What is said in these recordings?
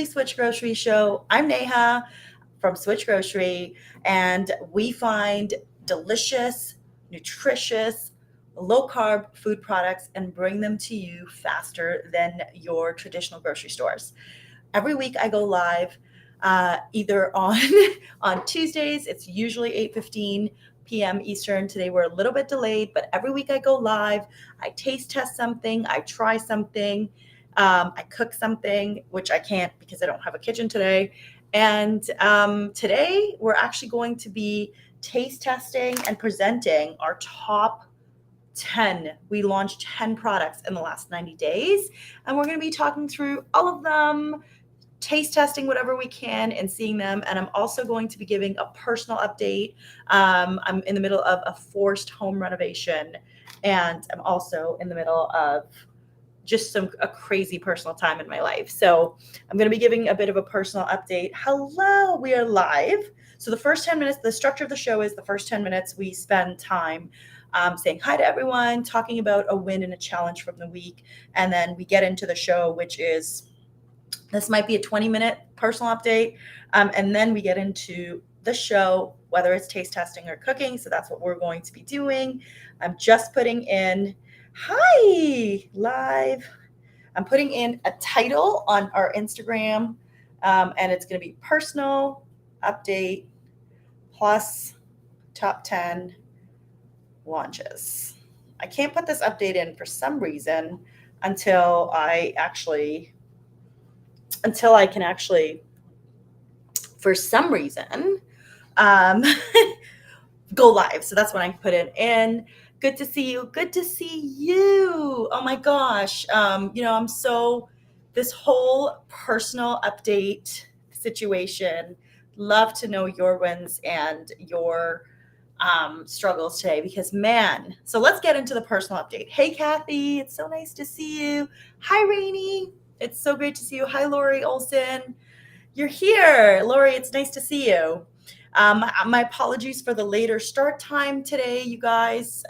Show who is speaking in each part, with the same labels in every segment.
Speaker 1: Switch Grocery Show. I'm Neha from Switch Grocery, and we find delicious, nutritious, low carb food products and bring them to you faster than your traditional grocery stores. Every week I go live either on on Tuesdays. It's usually 8:15 p.m. Eastern. Today we're a little bit delayed, but every week I go live. I taste test something. I try something. I cook something, which I can't because I don't have a kitchen today. And today we're actually going to be taste testing and presenting our top 10. We launched 10 products in the last 90 days, and we're going to be talking through all of them, taste testing whatever we can and seeing them. And I'm also going to be giving a personal update. I'm in the middle of a forced home renovation, and I'm also in the middle of just a crazy personal time in my life. So I'm going to be giving a bit of a personal update. Hello, we are live. So the first 10 minutes, the structure of the show is the first 10 minutes we spend time saying hi to everyone, talking about a win and a challenge from the week. And then we get into the show, which is, this might be a 20-minute personal update. And then we get into the show, whether it's taste testing or cooking. So that's what we're going to be doing. I'm just putting in, hi, live. I'm putting in a title on our Instagram, and it's going to be personal update plus top 10 launches. I can't put this update in for some reason until I can actually, for some reason, um, go live. So that's when I put it in. Good to see you. Good to see you. Oh my gosh. I'm so, this whole personal update situation, love to know your wins and your struggles today because man, so let's get into the personal update. Hey, Kathy, it's so nice to see you. Hi, Rainey. It's so great to see you. Hi, Lori Olson. You're here. Lori, it's nice to see you. My apologies for the later start time today, you guys.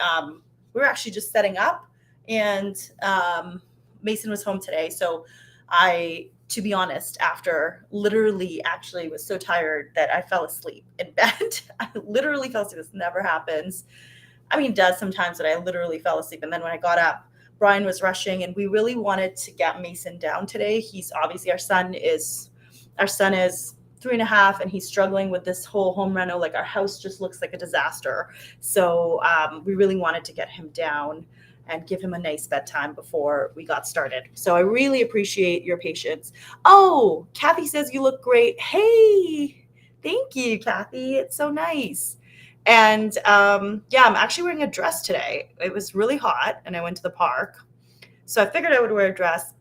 Speaker 1: We were actually just setting up, and Mason was home today. So to be honest, after literally actually was so tired that I fell asleep in bed. I literally fell asleep. This never happens. I mean, it does sometimes, but I literally fell asleep. And then when I got up, Brian was rushing, and we really wanted to get Mason down today. He's obviously, our son is 3.5, and he's struggling with this whole home reno. Like, our house just looks like a disaster. So we really wanted to get him down and give him a nice bedtime before we got started. So I really appreciate your patience. Oh, Kathy says you look great. Hey, thank you, Kathy. It's so nice. And I'm actually wearing a dress today. It was really hot, and I went to the park. So I figured I would wear a dress.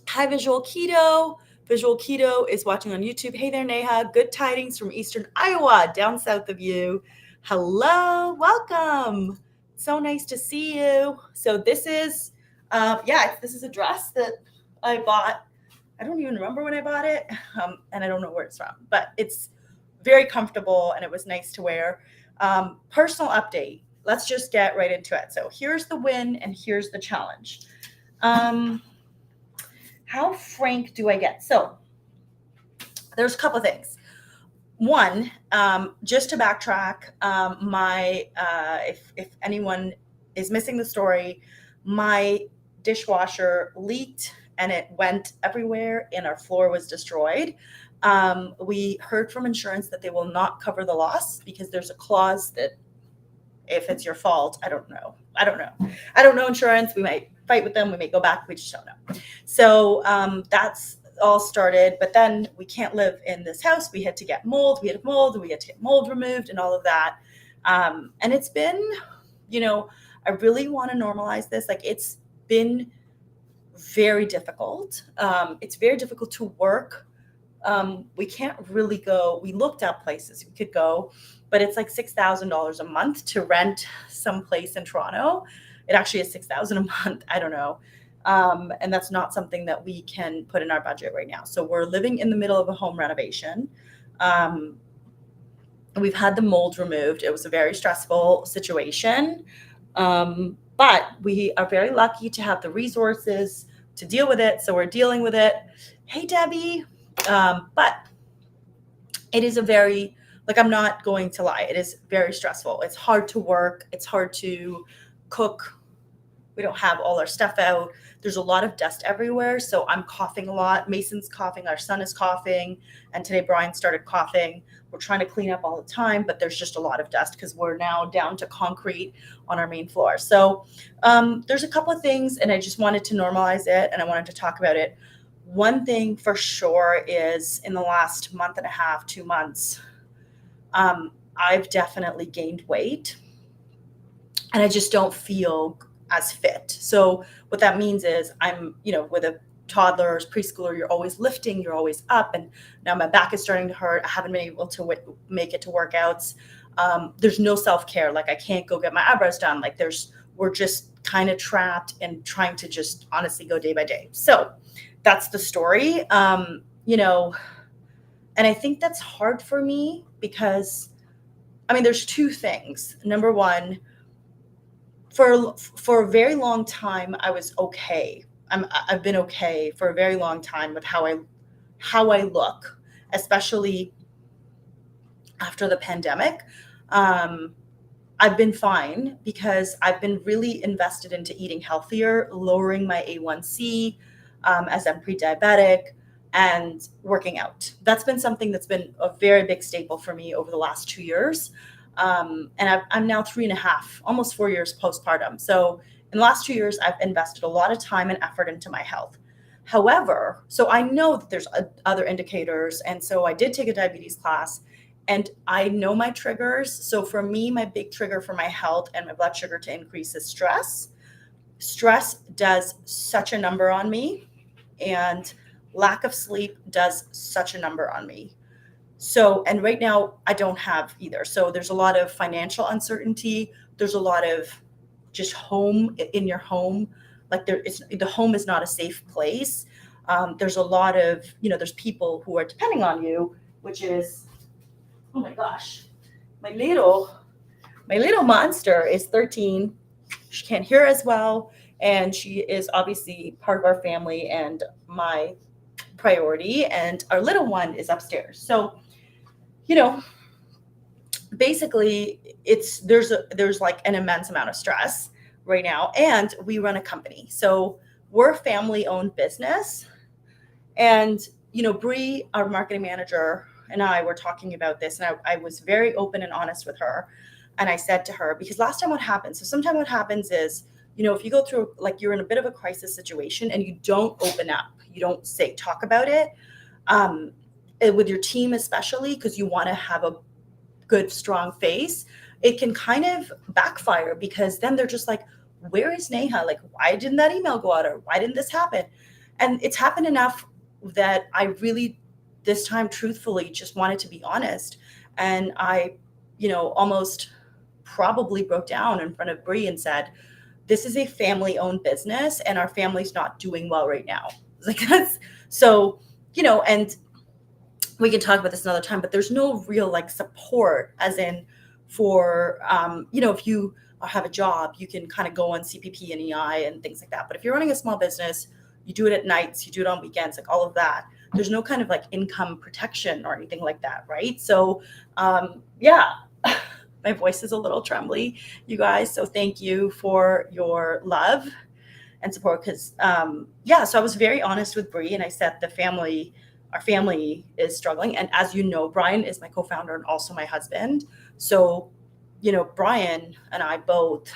Speaker 1: Hi, Visual Keto. Visual Keto is watching on YouTube. Hey there, Neha. Good tidings from Eastern Iowa, down south of you. Hello, welcome. So nice to see you. So this is, this is a dress that I bought. I don't even remember when I bought it, and I don't know where it's from, but it's very comfortable, and it was nice to wear. Personal update. Let's just get right into it. So here's the win, and here's the challenge. How frank do I get? So there's a couple of things. One, just to backtrack, if anyone is missing the story, my dishwasher leaked and it went everywhere, and our floor was destroyed. We heard from insurance that they will not cover the loss because there's a clause that if it's your fault, I don't know. I don't know insurance. We might fight with them. We may go back. We just don't know. So that's all started. But then we can't live in this house. We had to get mold. We had to get mold removed and all of that. And it's been, I really want to normalize this. Like, it's been very difficult. It's very difficult to work. We can't really go. We looked at places we could go, but it's like $6,000 a month to rent some place in Toronto. It actually is $6,000 a month. I don't know. And that's not something that we can put in our budget right now. So we're living in the middle of a home renovation. We've had the mold removed. It was a very stressful situation. But we are very lucky to have the resources to deal with it. So we're dealing with it. Hey, Debbie. But it is a very, like, I'm not going to lie, it is very stressful. It's hard to work. It's hard to cook. We don't have all our stuff out. There's a lot of dust everywhere. So I'm coughing a lot. Mason's coughing. Our son is coughing. And today Brian started coughing. We're trying to clean up all the time, but there's just a lot of dust because we're now down to concrete on our main floor. So there's a couple of things, and I just wanted to normalize it and I wanted to talk about it. One thing for sure is in the last month and a half, 2 months, I've definitely gained weight and I just don't feel as fit. So what that means is I'm, with a toddler's preschooler, you're always lifting, you're always up. And now my back is starting to hurt. I haven't been able to make it to workouts. There's no self-care. Like I can't go get my eyebrows done. Like we're just kind of trapped and trying to just honestly go day by day. So that's the story. And I think that's hard for me because, there's two things. Number one, for a very long time, I was okay. I've been okay for a very long time with how I look, especially after the pandemic. I've been fine because I've been really invested into eating healthier, lowering my A1C, as I'm pre-diabetic, and working out. That's been something that's been a very big staple for me over the last 2 years. And I'm now 3.5, almost 4 years postpartum. So in the last 2 years, I've invested a lot of time and effort into my health. However, so I know that there's other indicators. And so I did take a diabetes class and I know my triggers. So for me, my big trigger for my health and my blood sugar to increase is stress. Stress does such a number on me, and lack of sleep does such a number on me. So, and right now I don't have either. So there's a lot of financial uncertainty. There's a lot of just home in your home. Like the home is not a safe place. There's a lot of, there's people who are depending on you, which is, oh my gosh, my little monster is 13. She can't hear as well. And she is obviously part of our family and my priority. And our little one is upstairs. So, basically there's like an immense amount of stress right now, and we run a company. So we're a family owned business. And, Bree, our marketing manager, and I were talking about this, and I was very open and honest with her. And I said to her, because last time what happens, so sometimes what happens is, if you go through, like, you're in a bit of a crisis situation and you don't open up, you don't talk about it, with your team, especially because you want to have a good, strong face, it can kind of backfire because then they're just like, where is Neha? Like, why didn't that email go out? Or why didn't this happen? And it's happened enough that I really, this time, truthfully, just wanted to be honest. And I, almost probably broke down in front of Bree and said, this is a family owned business and our family's not doing well right now. Like that's so, and we can talk about this another time, but there's no real like support as in for, if you have a job, you can kind of go on CPP and EI and things like that. But if you're running a small business, you do it at nights, you do it on weekends, like all of that. There's no kind of like income protection or anything like that. Right. So, yeah, my voice is a little trembly, you guys. So thank you for your love and support. Cause, so I was very honest with Bree and I said our family is struggling. And as you know, Brian is my co-founder and also my husband. So, Brian and I both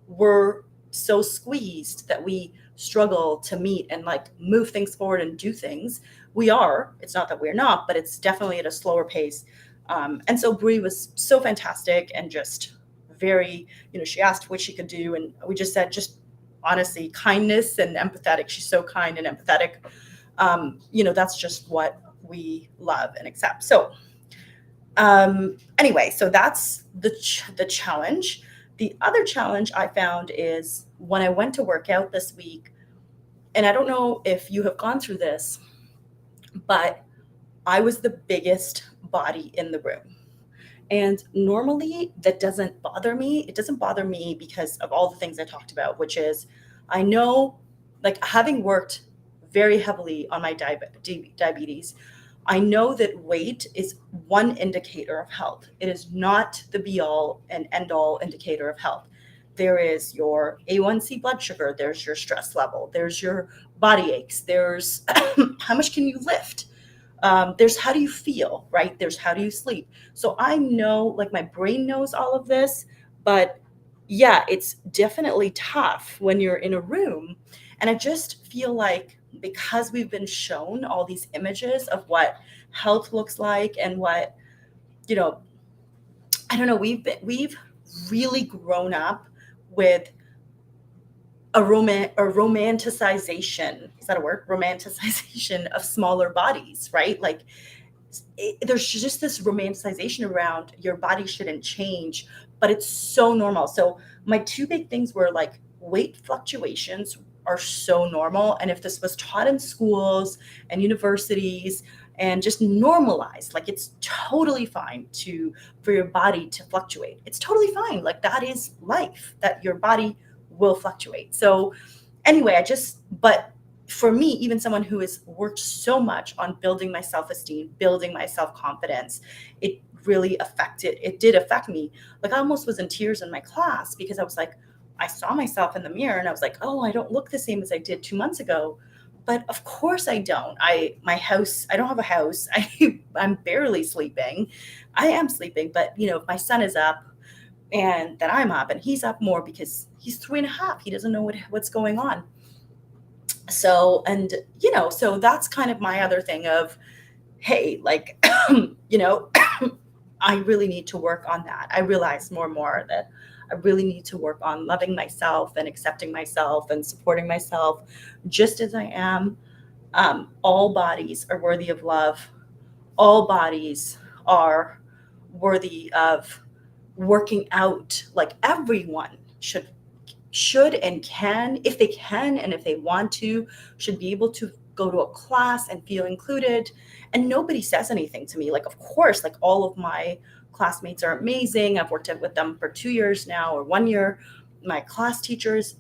Speaker 1: were so squeezed that we struggle to meet and like move things forward and do things. It's not that we're not, but it's definitely at a slower pace. And so Bree was so fantastic and just very, she asked what she could do. And we just said, just honestly, kindness and empathetic. She's so kind and empathetic. That's just what we love and accept. So anyway, so that's the challenge. The other challenge I found is when I went to work out this week, and I don't know if you have gone through this, but I was the biggest body in the room. And normally that doesn't bother me. It doesn't bother me because of all the things I talked about, which is I know, like, having worked very heavily on my diabetes. I know that weight is one indicator of health. It is not the be all and end all indicator of health. There is your A1C blood sugar, there's your stress level, there's your body aches, there's how much can you lift, there's how do you feel, right? There's how do you sleep. So I know, like, my brain knows all of this, but yeah, it's definitely tough when you're in a room. And I just feel like because we've been shown all these images of what health looks like and what, you know, I don't know, we've really grown up with a romanticization, is that a word? Romanticization of smaller bodies, right? Like, there's just this romanticization around your body shouldn't change, but it's so normal. So my two big things were like weight fluctuations are so normal. And if this was taught in schools and universities and just normalized, like, it's totally fine for your body to fluctuate. It's totally fine. Like, that is life, that your body will fluctuate. So anyway, but for me, even someone who has worked so much on building my self-esteem, building my self-confidence, it did affect me. Like, I almost was in tears in my class because I was like, I saw myself in the mirror and I was like, oh, I don't look the same as I did 2 months ago. But of course I don't. I don't have a house. I'm barely sleeping. I am sleeping, but if my son is up and then I'm up, and he's up more because he's 3.5, he doesn't know what's going on. So, and so that's kind of my other thing of, hey, like, I really need to work on that. I realize more and more that I really need to work on loving myself and accepting myself and supporting myself just as I am. All bodies are worthy of love. All bodies are worthy of working out. Like, everyone should and can, if they can and if they want to, should be able to go to a class and feel included. And nobody says anything to me. Like, of course, like, all of my classmates are amazing. I've worked with them for 2 years now, or 1 year. My class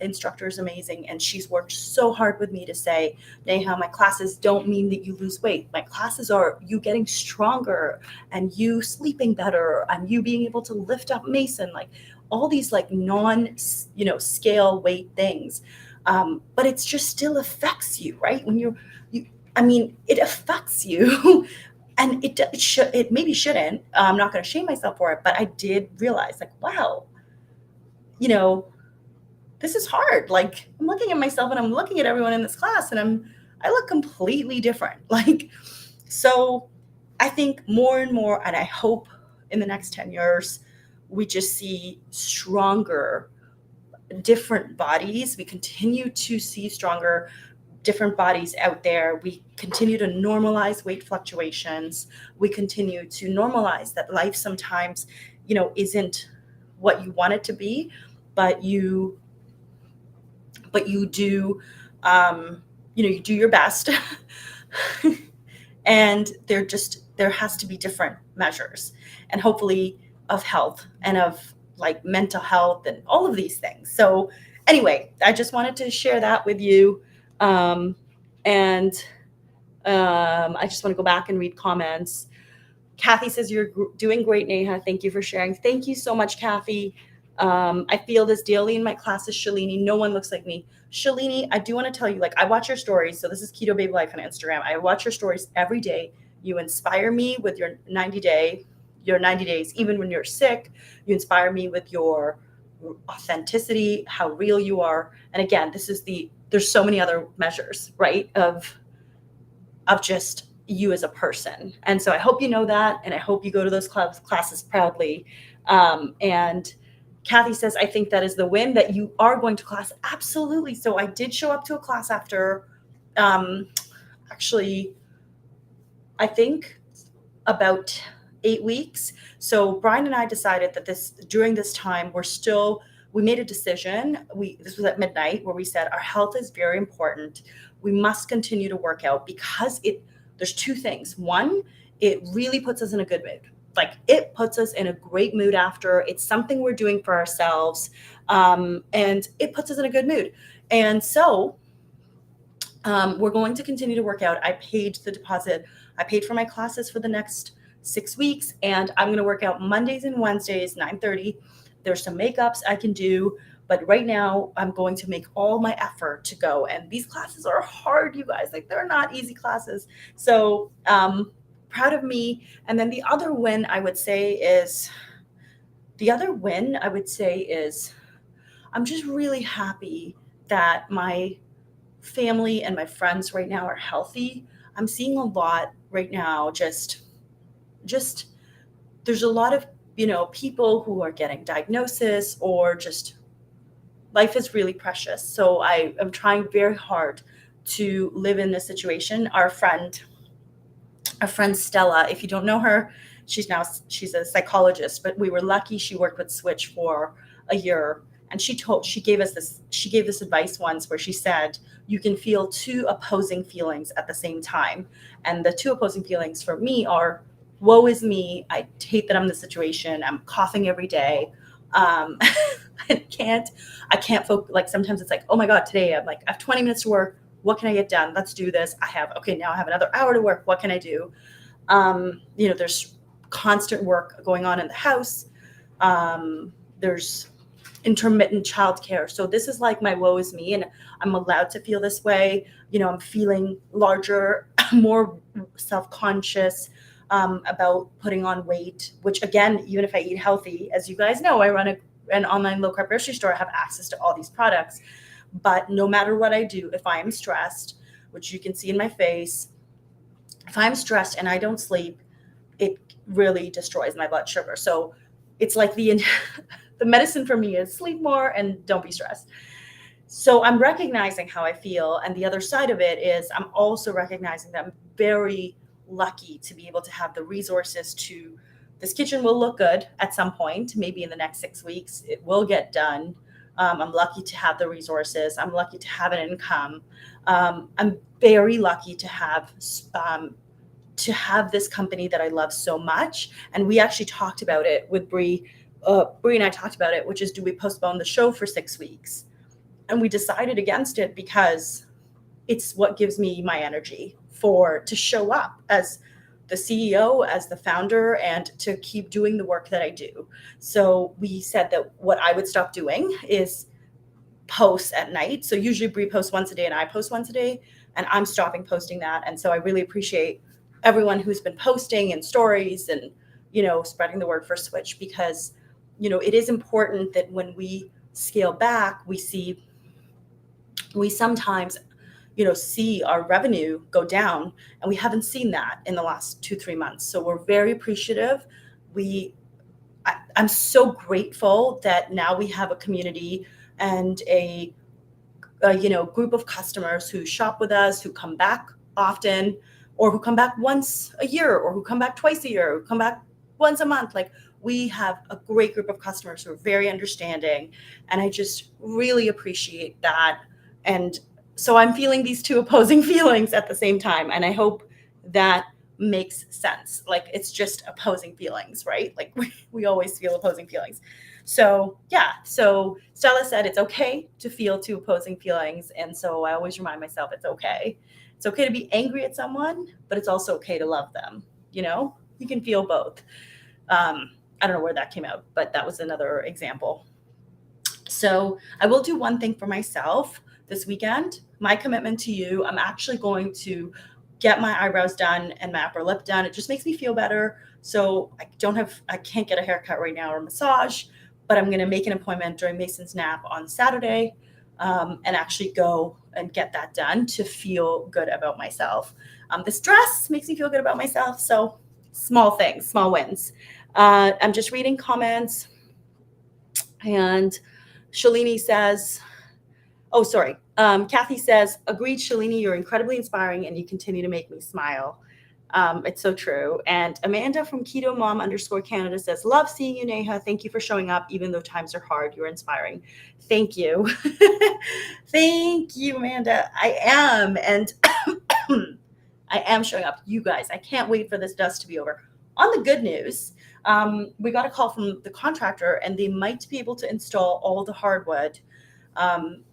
Speaker 1: instructor is amazing. And she's worked so hard with me to say, Neha, my classes don't mean that you lose weight. My classes are you getting stronger and you sleeping better and you being able to lift up Mason, like all these like scale weight things. But it just still affects you, right? It affects you. And it maybe shouldn't. I'm not going to shame myself for it, but I did realize, like, wow, this is hard. Like, I'm looking at myself and I'm looking at everyone in this class and I look completely different. Like, so I think more and more, and I hope in the next 10 years, we just see stronger, different bodies. We continue to see stronger, different bodies out there. We continue to normalize weight fluctuations. We continue to normalize that life sometimes, isn't what you want it to be, but you do, you do your best. And there has to be different measures, and hopefully of health and of like mental health and all of these things. So anyway, I just wanted to share that with you. And I just want to go back and read comments. Kathy says, you're doing great, Neha. Thank you for sharing. Thank you so much, Kathy. I feel this daily in my classes, Shalini. No one looks like me. Shalini, I do want to tell you, like, I watch your stories. So this is Keto Baby Life on Instagram. I watch your stories every day. You inspire me with your 90 days, even when you're sick. You inspire me with your authenticity, how real you are. And again, there's so many other measures, right, of just you as a person. And so I hope you know that, and I hope you go to those classes proudly. And Kathy says, I think that is the win, that you are going to class. Absolutely. So I did show up to a class after, actually, I think about 8 weeks. So Brian and I decided that during this time, we made a decision. This was at midnight, where we said our health is very important. We must continue to work out because there's two things. One, it really puts us in a good mood. Like, it puts us in a great mood after. It's something we're doing for ourselves. And it puts us in a good mood. And so We're going to continue to work out. I paid the deposit. I paid for my classes for the next 6 weeks, and I'm going to work out Mondays and Wednesdays, 9:30. There's some makeups I can do, but right now I'm going to make all my effort to go. And these classes are hard, you guys. Like, they're not easy classes. So proud of me. And then the other win I would say is I'm just really happy that my family and my friends right now are healthy. I'm seeing a lot right now, just there's a lot of, people who are getting diagnosis, or just life is really precious. So I am trying very hard to live in this situation. Our friend Stella, if you don't know her, she's a psychologist, but we were lucky she worked with Switch for a year, and she gave this advice once where she said you can feel two opposing feelings at the same time. And the two opposing feelings for me are, woe is me, I hate that I'm in this situation, I'm coughing every day. um I can't focus. Like, sometimes it's like, oh my god, today I have 20 minutes to work, what can I get done? Let's do this. Now I have another hour to work, what can I do? There's constant work going on in the house. There's intermittent childcare. So this is like my woe is me, and I'm allowed to feel this way. I'm feeling larger, more self-conscious about putting on weight, which, again, even if I eat healthy, as you guys know, I run an online low-carb grocery store. I have access to all these products. But no matter what I do, if I am stressed, which you can see in my face, if I'm stressed and I don't sleep, it really destroys my blood sugar. So it's like the medicine for me is sleep more and don't be stressed. So I'm recognizing how I feel. And the other side of it is I'm also recognizing that I'm very lucky to be able to have the resources to, this kitchen will look good at some point, maybe in the next 6 weeks, it will get done. I'm lucky to have the resources. I'm lucky to have an income. I'm very lucky to have this company that I love so much. And we actually talked about it with Bree. Bree and I talked about it, which is, do we postpone the show for 6 weeks? And we decided against it because it's what gives me my energy to show up as the CEO, as the founder, and to keep doing the work that I do. So we said that what I would stop doing is posts at night. So usually Brie posts once a day and I post once a day, and I'm stopping posting that. And so I really appreciate everyone who's been posting and stories and, spreading the word for Switch, because, it is important that when we scale back, we sometimes, see our revenue go down, and we haven't seen that in the last 2-3 months. So we're very appreciative. I'm so grateful that now we have a community and a group of customers who shop with us, who come back often, or who come back once a year, or who come back twice a year, or come back once a month. Like, we have a great group of customers who are very understanding, and I just really appreciate that. And so I'm feeling these two opposing feelings at the same time, and I hope that makes sense. Like, it's just opposing feelings, right? Like, we always feel opposing feelings. So yeah, so Stella said it's okay to feel two opposing feelings. And so I always remind myself it's okay. It's okay to be angry at someone, but it's also okay to love them. You can feel both. I don't know where that came out, but that was another example. So I will do one thing for myself this weekend. My commitment to you, I'm actually going to get my eyebrows done and my upper lip done. It just makes me feel better. So I can't get a haircut right now or a massage, but I'm going to make an appointment during Mason's nap on Saturday, and actually go and get that done to feel good about myself. This dress makes me feel good about myself. So small things, small wins. I'm just reading comments, and Shalini says, oh, sorry. Kathy says, agreed, Shalini, you're incredibly inspiring and you continue to make me smile. It's so true. And Amanda from Keto Mom _Canada says, love seeing you, Neha. Thank you for showing up. Even though times are hard, you're inspiring. Thank you. Thank you, Amanda. I am. And I am showing up. You guys, I can't wait for this dust to be over. On the good news, we got a call from the contractor, and they might be able to install all the hardwood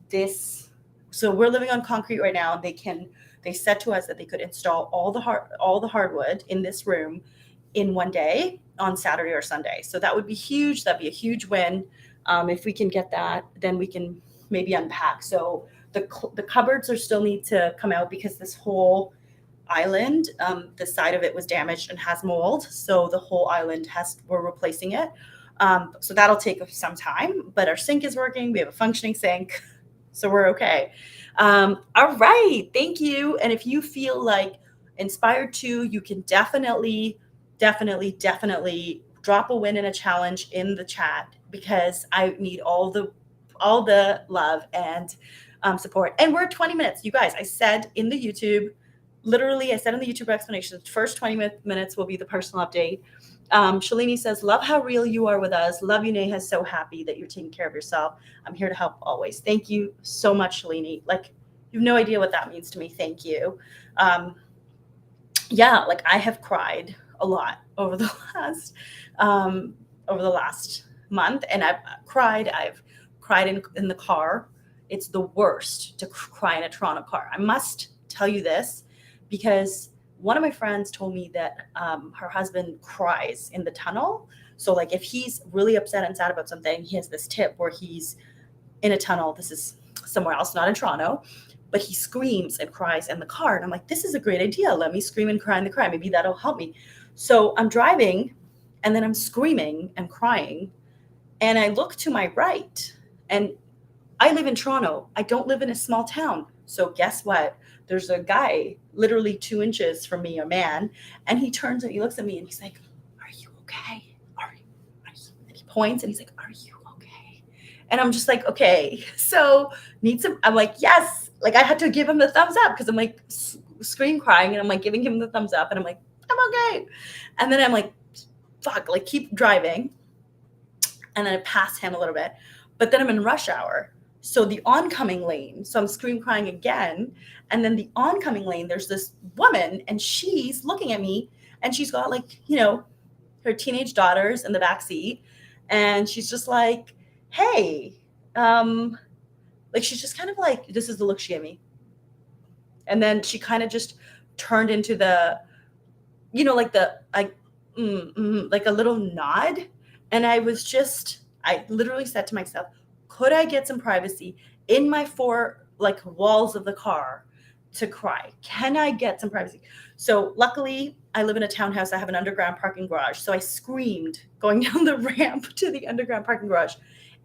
Speaker 1: this So we're living on concrete right now. They said to us that they could install all the hardwood in this room in one day on Saturday or Sunday. So that would be huge. That'd be a huge win. If we can get that, then we can maybe unpack. So the cupboards are still need to come out because this whole island, the side of it was damaged and has mold. So the whole island we're replacing it. So that'll take some time, but our sink is working. We have a functioning sink, so we're okay. All right, thank you. And if you feel like inspired to, you can definitely drop a win and a challenge in the chat, because I need all the love and support. And we're at 20 minutes, you guys. I said in the YouTube explanation, the first 20 minutes will be the personal update. Shalini says, love how real you are with us. Love you, Neha. So happy that you're taking care of yourself. I'm here to help always. Thank you so much, Shalini. Like, you have no idea what that means to me. Thank you. Yeah, like I have cried a lot over the last month, and I've cried in the car. It's the worst to cry in a Toronto car. I must tell you this, because one of my friends told me that her husband cries in the tunnel. So like if he's really upset and sad about something, he has this tip where he's in a tunnel. This is somewhere else, not in Toronto, but he screams and cries in the car. And I'm like, this is a great idea. Let me scream and cry in the car. Maybe that'll help me. So I'm driving, and then I'm screaming and crying. And I look to my right, and I live in Toronto. I don't live in a small town. So guess what? There's a guy literally 2 inches from me, a man, and he turns and he looks at me and he's like, are you okay? And he points and he's like, are you okay? And I'm just like, okay, so I'm like, yes. Like I had to give him the thumbs up, because I'm like scream crying, and I'm like giving him the thumbs up, and I'm like, I'm okay. And then I'm like, fuck, like keep driving. And then I pass him a little bit, but then I'm in rush hour. So the oncoming lane, so I'm scream crying again. And then the oncoming lane, there's this woman, and she's looking at me, and she's got like, her teenage daughters in the back seat. And she's just like, hey, like she's just kind of like, this is the look she gave me. And then she kind of just turned into the, like like a little nod. And I literally said to myself, could I get some privacy in my 4 like walls of the car to cry? Can I get some privacy? So luckily I live in a townhouse. I have an underground parking garage. So I screamed going down the ramp to the underground parking garage.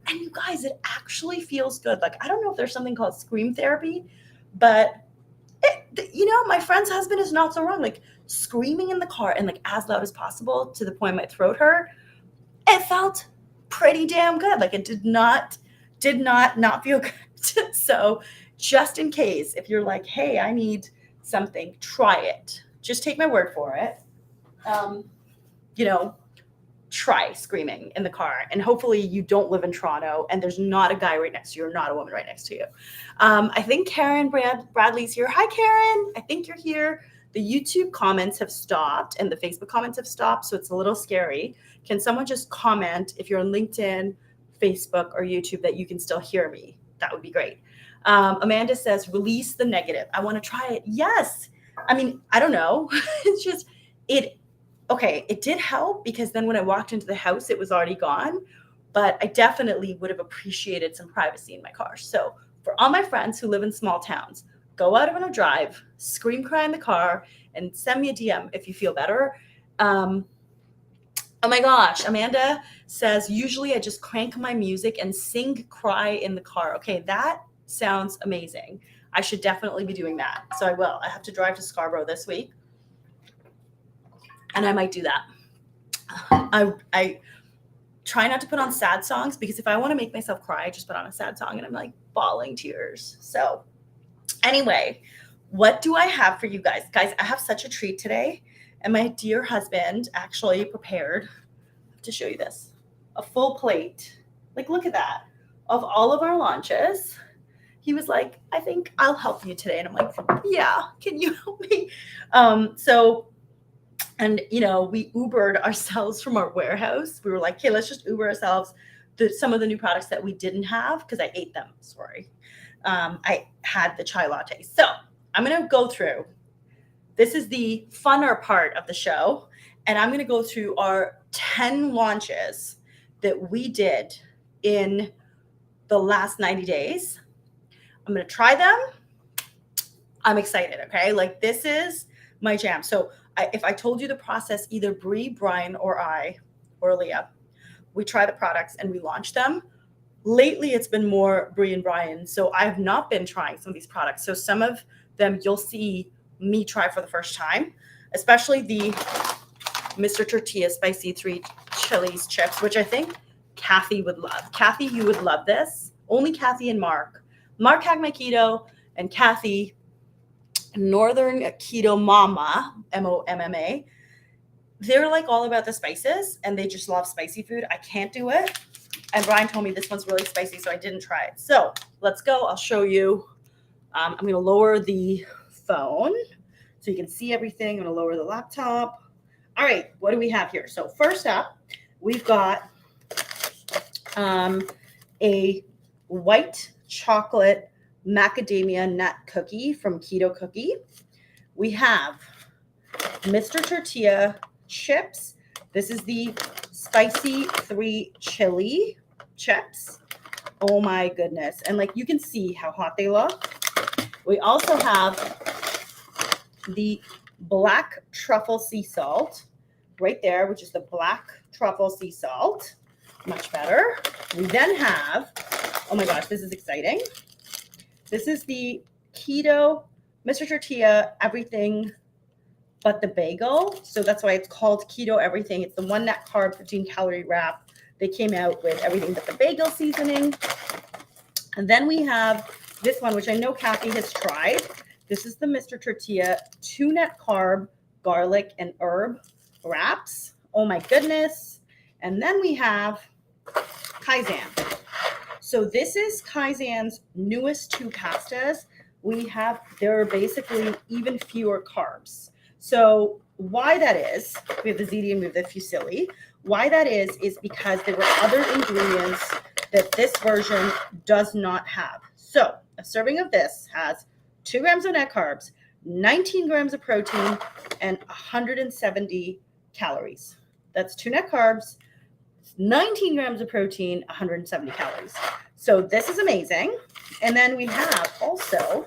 Speaker 1: And you guys, it actually feels good. Like, I don't know if there's something called scream therapy, but my friend's husband is not so wrong. Like screaming in the car and like as loud as possible to the point my throat hurt, it felt pretty damn good. Like it did not feel good. So just in case, if you're like, hey, I need something, try it. Just take my word for it. Try screaming in the car, and hopefully you don't live in Toronto and there's not a guy right next to you or not a woman right next to you. I think Karen Bradley's here. Hi, Karen. I think you're here. The YouTube comments have stopped and the Facebook comments have stopped, so it's a little scary. Can someone just comment if you're on LinkedIn, Facebook, or YouTube that you can still hear me? That would be great. Amanda says, release the negative. I want to try it. Yes. I mean, I don't know. It's just, it did help, because then when I walked into the house, it was already gone. But I definitely would have appreciated some privacy in my car. So for all my friends who live in small towns, go out on a drive, scream, cry in the car, and send me a DM if you feel better. Oh my gosh, Amanda says, usually I just crank my music and sing, cry in the car. Okay, that sounds amazing. I should definitely be doing that. So I will. I have to drive to Scarborough this week, and I might do that. I try not to put on sad songs, because if I want to make myself cry, I just put on a sad song and I'm like bawling tears. So anyway, what do I have for you guys? Guys, I have such a treat today. And my dear husband actually prepared to show you this. A full plate. Like, look at that. Of all of our lunches. He was like, I think I'll help you today. And I'm like, yeah, can you help me? And, we Ubered ourselves from our warehouse. We were like, hey, let's just Uber ourselves some of the new products that we didn't have, because I ate them. Sorry. I had the chai latte. So I'm going to go through. This is the funner part of the show. And I'm going to go through our 10 launches that we did in the last 90 days. I'm going to try them. I'm excited. Okay. Like this is my jam. So if I told you the process, either Bree, Brian, or I, or Leah, we try the products and we launch them. Lately, it's been more Bree and Brian. So I have not been trying some of these products. So some of them you'll see me try for the first time, especially the Mr. Tortilla Spicy 3 Chiles Chips, which I think Kathy would love. Kathy, you would love this. Only Kathy and Mark. Mark had my keto, and Kathy, Northern Keto Mama, MOMMA, they're like all about the spices and they just love spicy food. I can't do it. And Brian told me this one's really spicy, so I didn't try it. So let's go. I'll show you. I'm going to lower the phone so you can see everything. I'm going to lower the laptop. All right, what do we have here? So first up, we've got a white chocolate macadamia nut cookie from Keto Cookie. We have Mr. Tortilla chips. This is the spicy 3 chili chips. Oh my goodness. And like you can see how hot they look. We also have the black truffle sea salt right there, which is the black truffle sea salt. Much better. We then have, oh my gosh, this is exciting. This is the keto Mr. Tortilla everything but the bagel. So that's why it's called keto everything. It's the 1 net carb 15 calorie wrap. They came out with everything but the bagel seasoning. And then we have this one, which I know Kathy has tried. This is the Mr. Tortilla 2 net carb garlic and herb wraps. Oh my goodness. And then we have Kaizen. So this is Kaizen's newest 2 pastas. There are basically even fewer carbs. So why that is, we have the ziti and we have the fusilli. Why that is because there were other ingredients that this version does not have. So a serving of this has 2 grams of net carbs, 19 grams of protein, and 170 calories. That's 2 net carbs, 19 grams of protein, 170 calories. So this is amazing. And then we have also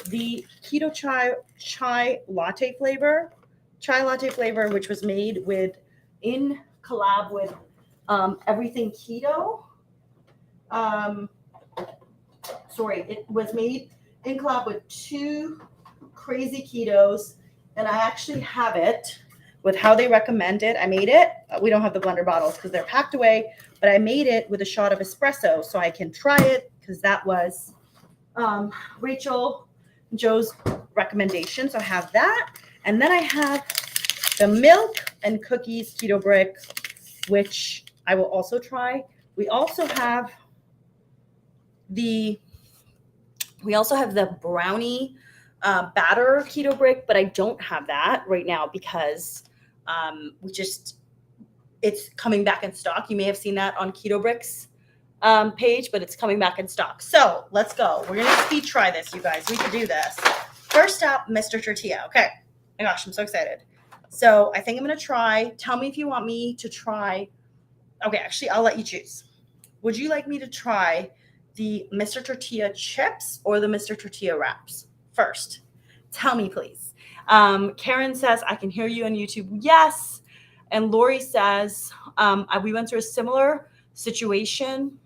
Speaker 1: the Keto Chai Latte flavor, which was made in collab with Everything Keto. It was made in collab with 2 crazy ketos, and I actually have it with how they recommend it. I made it. We don't have the blender bottles because they're packed away, but I made it with a shot of espresso so I can try it because that was Rachel Joe's recommendation. So I have that. And then I have the milk and cookies Keto Brick, which I will also try. We also have the Brownie Batter Keto Brick, but I don't have that right now because it's coming back in stock. You may have seen that on Keto Brick's page, but it's coming back in stock. So let's go. We're going to speed try this, you guys. We can do this. First up, Mr. Tortilla. Okay. Oh my gosh, I'm so excited. So I think I'm going to try. Tell me if you want me to try. Okay, actually, I'll let you choose. Would you like me to try the Mr. Tortilla chips or the Mr. Tortilla wraps first? Tell me, please. Karen says, I can hear you on YouTube. Yes. And Lori says, we went through a similar situation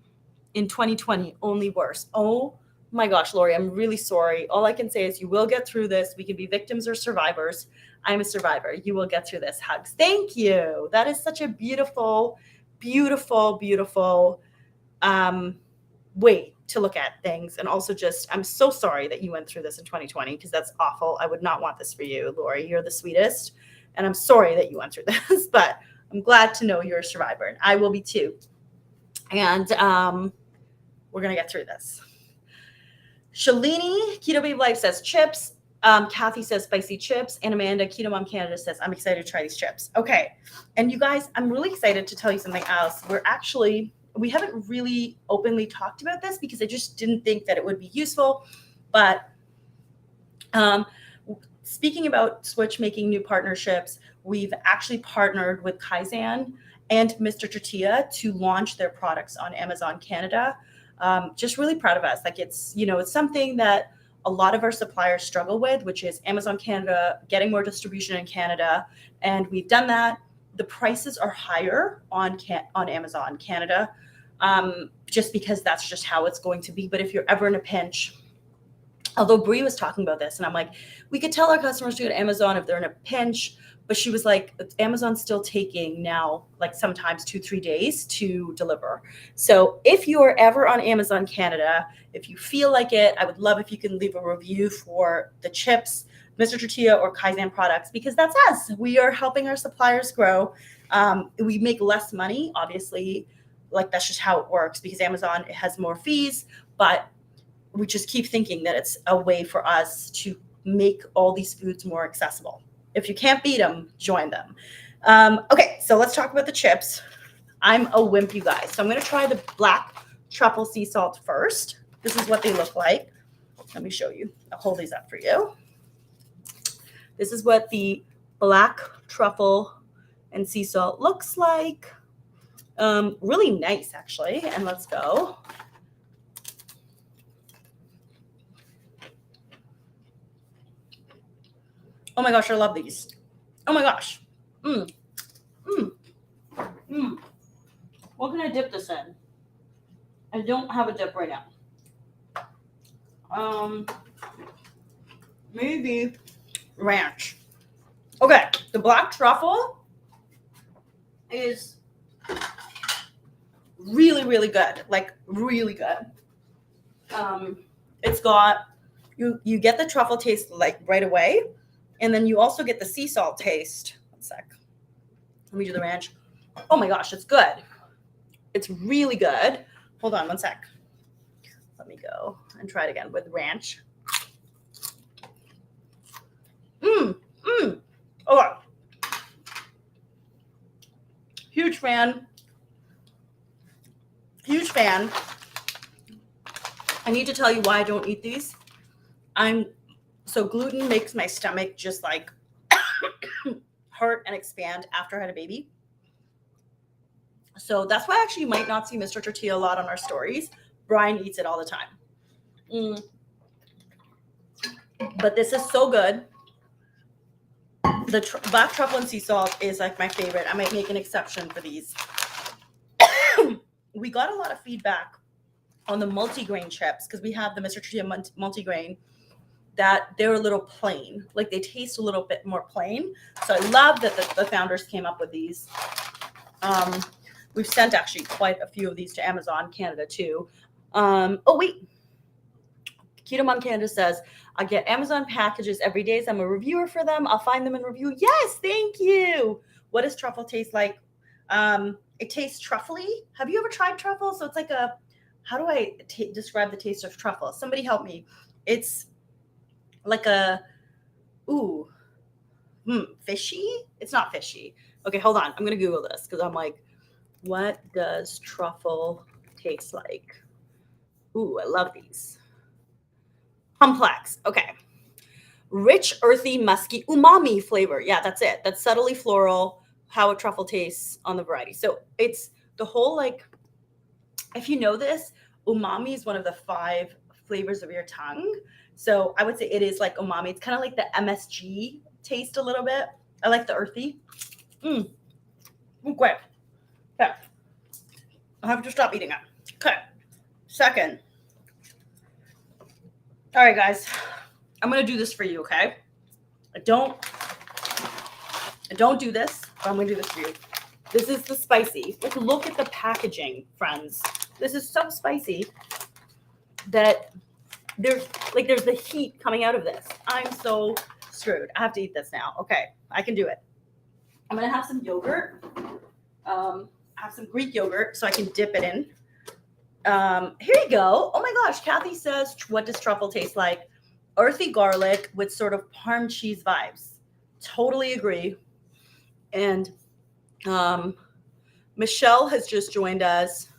Speaker 1: in 2020, only worse. Oh my gosh, Lori, I'm really sorry. All I can say is you will get through this. We can be victims or survivors. I'm a survivor. You will get through this. Hugs. Thank you. That is such a beautiful, beautiful, beautiful way to look at things. And also I'm so sorry that you went through this in 2020 because that's awful. I would not want this for you, Lori. You're the sweetest. And I'm sorry that you went through this, but I'm glad to know you're a survivor. And I will be too. And we're going to get through this. Shalini, Keto Babe Life says chips. Kathy says spicy chips. And Amanda, Keto Mom Canada says, I'm excited to try these chips. Okay. And you guys, I'm really excited to tell you something else. we haven't really openly talked about this because I just didn't think that it would be useful. But speaking about Switch making new partnerships, we've actually partnered with Kaizen and Mr. Tortilla to launch their products on Amazon Canada. Just really proud of us. Like it's something that a lot of our suppliers struggle with, which is Amazon Canada, getting more distribution in Canada. And we've done that. The prices are higher on Amazon Canada, just because that's just how it's going to be. But if you're ever in a pinch, although Brie was talking about this, and I'm like, we could tell our customers to go to Amazon if they're in a pinch, but she was like, Amazon's still taking now, like sometimes 2-3 days to deliver. So if you are ever on Amazon Canada, if you feel like it, I would love if you can leave a review for the chips, Mr. Tortilla or Kaizen products, because that's us. We are helping our suppliers grow. We make less money, obviously, like that's just how it works because Amazon has more fees, but we just keep thinking that it's a way for us to make all these foods more accessible. If you can't beat them, join them. Okay, so let's talk about the chips. I'm a wimp, you guys. So I'm going to try the black truffle sea salt first. This is what they look like. Let me show you. I'll hold these up for you. This is what the black truffle and sea salt looks like. Really nice, actually. And let's go. Oh my gosh, I love these. Oh my gosh. What can I dip this in? I don't have a dip right now. Maybe ranch. Okay, the black truffle is really, really good. Like really good. It's got you get the truffle taste like right away. And then you also get the sea salt taste. One sec. Let me do the ranch. Oh my gosh, it's good. It's really good. Hold on one sec. Let me go and try it again with ranch. Okay. Huge fan. Huge fan. I need to tell you why I don't eat these. So gluten makes my stomach just like hurt and expand after I had a baby. So that's why actually you might not see Mr. Tortilla a lot on our stories. Brian eats it all the time. But this is so good. The black truffle and sea salt is like my favorite. I might make an exception for these. We got a lot of feedback on the multigrain chips because we have the Mr. Tortilla multigrain, that they're a little plain, like they taste a little bit more plain. So I love that the founders came up with these. We've sent actually quite a few of these to Amazon Canada too. Oh wait, Keto Mom Canada says, I get Amazon packages every day. So I'm a reviewer for them. I'll find them and review. Yes, thank you. What does truffle taste like? It tastes truffly. Have you ever tried truffle? So it's like how do I describe the taste of truffle? Somebody help me. It's like fishy? It's not fishy. Okay, hold on. I'm going to Google this because I'm like, what does truffle taste like? Ooh, I love these. Complex. Okay. Rich, earthy, musky, umami flavor. Yeah, that's it. That's subtly floral, how a truffle tastes on the variety. So it's the whole, like, if you know this, umami is one of the 5 flavors of your tongue. So I would say it is like umami. It's kind of like the MSG taste a little bit. I like the earthy. Okay. Okay. I have to stop eating it. Okay. Second. All right, guys. I'm going to do this for you, okay? I don't do this, but I'm going to do this for you. This is the spicy. Like, look at the packaging, friends. This is so spicy that there's the heat coming out of this. I'm so screwed. I have to eat this now. Okay, I can do it. I'm going to have some yogurt. Have some Greek yogurt so I can dip it in. Here you go. Oh my gosh, Kathy says, what does truffle taste like? Earthy garlic with sort of Parm cheese vibes. Totally agree. And Michelle has just joined us.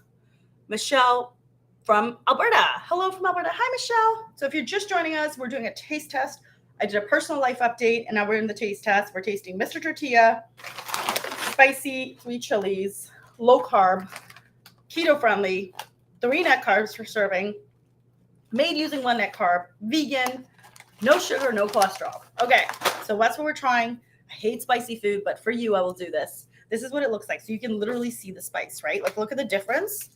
Speaker 1: Michelle from Alberta. Hello from Alberta. Hi, Michelle. So if you're just joining us, we're doing a taste test. I did a personal life update, and now we're in the taste test. We're tasting Mr. Tortilla, spicy sweet chilies, low carb, keto friendly, 3 net carbs per serving, made using 1 net carb, vegan, no sugar, no cholesterol. Okay, so that's what we're trying. I hate spicy food, but for you, I will do this. This is what it looks like. So you can literally see the spice, right? Like, look at the difference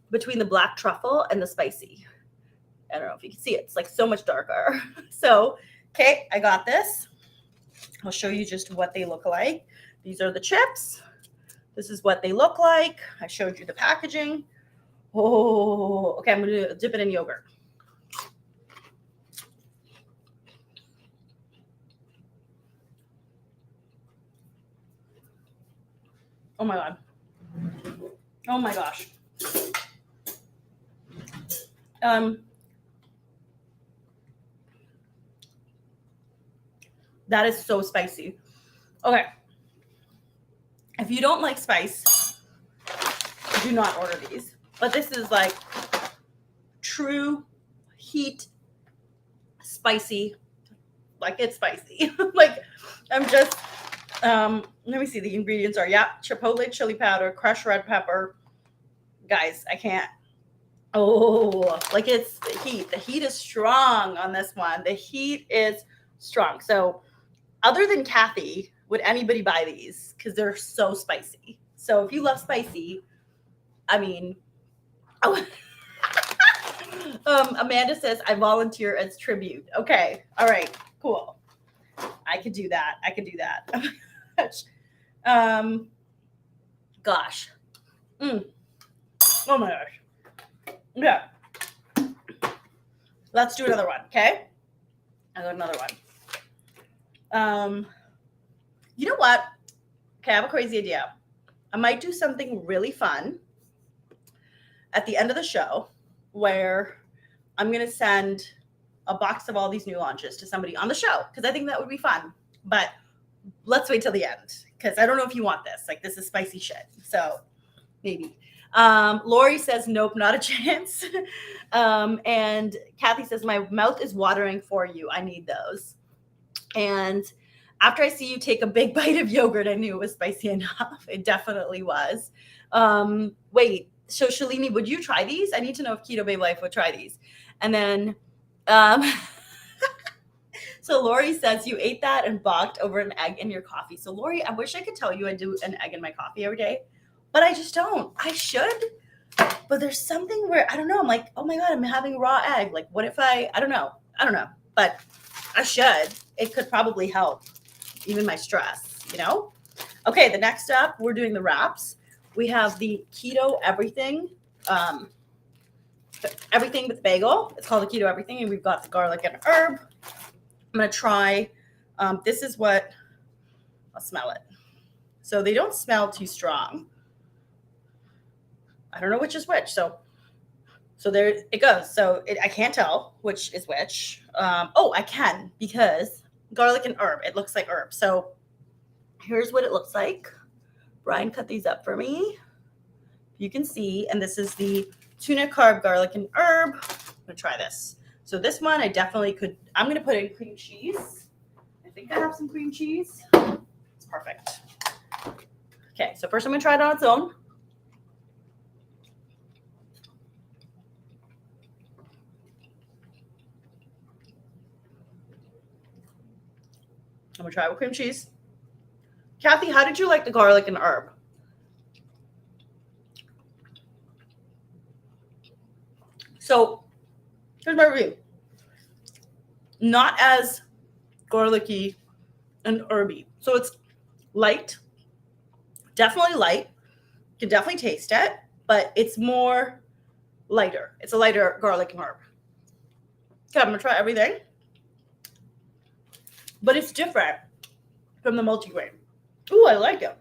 Speaker 1: between the black truffle and the spicy. I don't know if you can see it. It's like so much darker. So, okay, I got this. I'll show you just what they look like. These are the chips. This is what they look like. I showed you the packaging. Oh, okay, I'm going to dip it in yogurt. Oh my God. Oh my gosh. That is so spicy. Okay. If you don't like spice, do not order these. But this is like true heat spicy. Like, it's spicy. Like, I'm just let me see. The ingredients are, chipotle chili powder, crushed red pepper. Guys, I can't. Oh, like, it's the heat. The heat is strong on this one. The heat is strong. So other than Kathy, would anybody buy these? Because they're so spicy. So if you love spicy, I mean, Amanda says, I volunteer as tribute. Okay. All right. Cool. I could do that. Gosh. Oh my gosh. Yeah. Let's do another one. Okay. I got another one. You know what? Okay, I have a crazy idea. I might do something really fun at the end of the show where I'm going to send a box of all these new launches to somebody on the show, because I think that would be fun. But let's wait till the end, because I don't know if you want this. Like, this is spicy shit. So maybe. Lori says, nope, not a chance. And Kathy says, my mouth is watering for you. I need those. And after I see you take a big bite of yogurt, I knew it was spicy enough. It definitely was. Wait, so Shalini, would you try these? I need to know if Keto Babe Life would try these. And then, so Lori says you ate that and balked over an egg in your coffee. So Lori, I wish I could tell you I do an egg in my coffee every day, but I just don't. I should, but there's something where, I don't know. I'm like, oh my God, I'm having raw egg. Like, what if I don't know, but I should. It could probably help even my stress, you know? Okay, the next up, we're doing the wraps. We have the Keto Everything, everything with bagel. It's called the Keto Everything, and we've got the garlic and herb. I'm going to try, this is what, I'll smell it. So they don't smell too strong. I don't know which is which. So there it goes. So I can't tell which is which. I can, because garlic and herb, it looks like herb. So here's what it looks like. Brian cut these up for me. You can see, and this is the 2 net carb garlic and herb. I'm gonna try this. So this one I definitely could, I'm gonna put in cream cheese. I think I have some cream cheese. It's perfect. Okay, so first I'm gonna try it on its own. I'm gonna try it with cream cheese. Kathy, how did you like the garlic and herb? So here's my review. Not as garlicky and herby. So it's light, definitely light. You can definitely taste it, but it's more lighter. It's a lighter garlic and herb. Okay, I'm gonna try everything. But it's different from the multigrain. Ooh, I like it.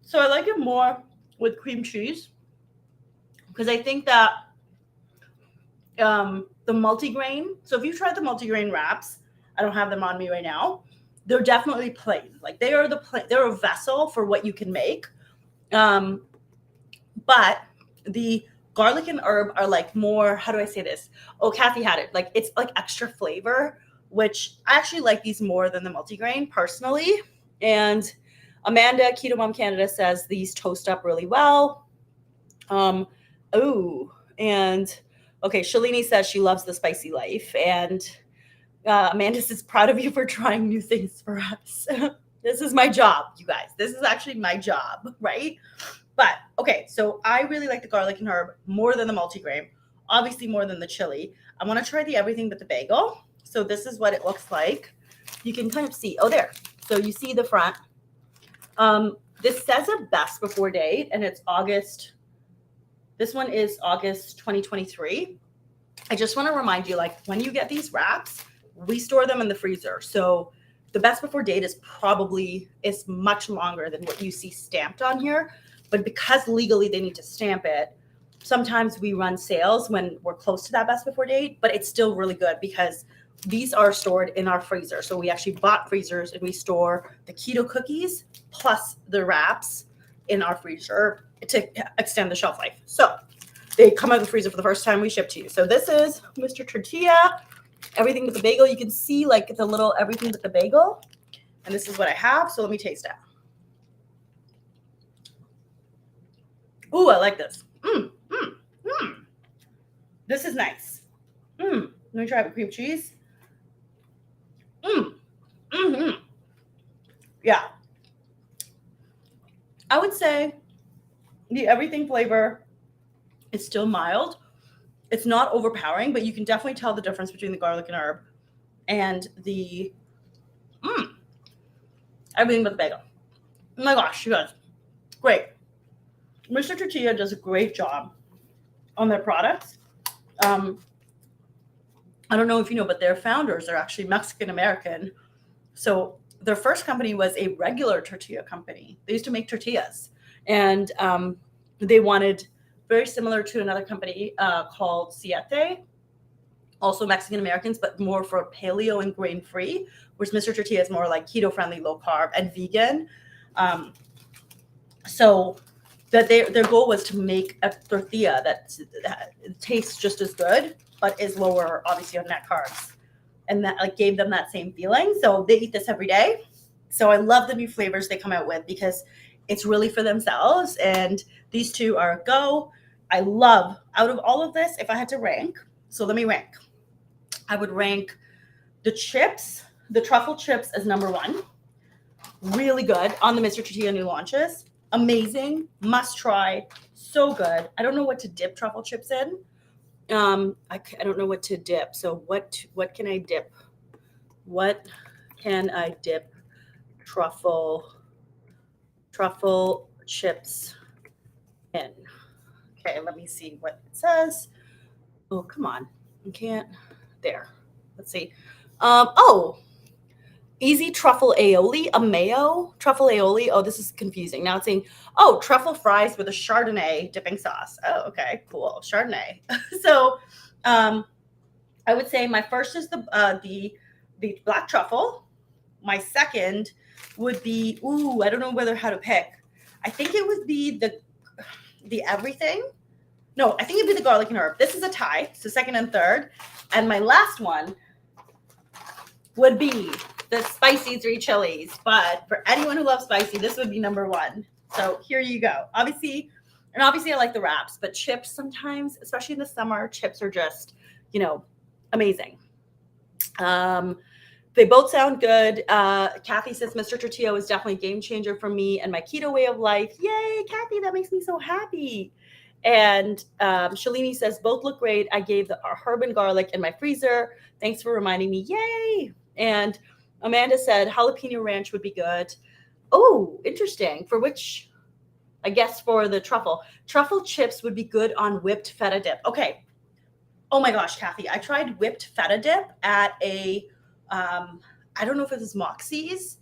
Speaker 1: So I like it more with cream cheese, because I think that the multigrain, so if you tried the multigrain wraps, I don't have them on me right now, they're definitely plain. Like, they're a vessel for what you can make. but the garlic and herb are like more, how do I say this? Oh, Kathy had it. Like it's like extra flavor, which I actually like these more than the multigrain personally. And Amanda, Keto Mom Canada, says these toast up really well. Oh, and okay, Shalini says she loves the spicy life. And Amanda says, proud of you for trying new things for us. This is my job, you guys. This is actually my job, right? But okay, so I really like the garlic and herb more than the multigrain, obviously more than the chili. I want to try the everything but the bagel. So this is what it looks like. You can kind of see, oh, there. So you see the front. This says a best before date, and it's August. This one is August 2023. I just want to remind you, like when you get these wraps, we store them in the freezer. So the best before date is much longer than what you see stamped on here. But because legally they need to stamp it, sometimes we run sales when we're close to that best before date, but it's still really good because these are stored in our freezer. So we actually bought freezers and we store the keto cookies plus the wraps in our freezer to extend the shelf life. So they come out of the freezer for the first time we ship to you. So this is Mr. Tortilla, everything with the bagel. You can see like the little everything with the bagel. And this is what I have. So let me taste it. Ooh, I like this. This is nice. Let me try it with cream cheese. Yeah. I would say the everything flavor is still mild. It's not overpowering, but you can definitely tell the difference between the garlic and herb and the everything but the bagel. Oh my gosh, you guys. Great. Mr. Tortilla does a great job on their products. I don't know if you know, but their founders are actually Mexican American. So their first company was a regular tortilla company. They used to make tortillas, and they wanted very similar to another company called Siete, also Mexican Americans, but more for paleo and grain free. Whereas Mr. Tortilla is more like keto friendly, low carb, and vegan. So that their goal was to make a tortilla that tastes just as good, but is lower, obviously, on net carbs. And that like gave them that same feeling. So they eat this every day. So I love the new flavors they come out with because it's really for themselves. And these two are a go. I love, out of all of this, if I had to rank, so let me rank. I would rank the chips, the truffle chips as number one. Really good on the Mr. Tortilla new launches. Amazing, must try, so good. I don't know what to dip truffle chips in. I don't know what to dip. So what can I dip? What can I dip truffle chips in? Okay, let me see what it says. Oh, come on. I can't. There. Let's see. Easy truffle aioli, a mayo truffle aioli. Oh, this is confusing. Now it's saying, truffle fries with a Chardonnay dipping sauce. Oh, okay, cool. Chardonnay. So, I would say my first is the black truffle. My second would be, I don't know how to pick. I think it would be the everything. No, I think it'd be the garlic and herb. This is a tie, so second and third. And my last one would be the spicy 3 chilies. But for anyone who loves spicy, this would be number one. So here you go. Obviously I like the wraps, but chips sometimes, especially in the summer, chips are just, amazing. They both sound good. Kathy says Mr. Tortilla is definitely a game changer for me and my keto way of life. Yay, Kathy, that makes me so happy. And Shalini says both look great. I gave the herb and garlic in my freezer. Thanks for reminding me. Yay. And Amanda said jalapeno ranch would be good. Oh, interesting. For which, I guess for the truffle. Truffle chips would be good on whipped feta dip. Okay. Oh my gosh, Kathy, I tried whipped feta dip at a, I don't know if it was Moxie's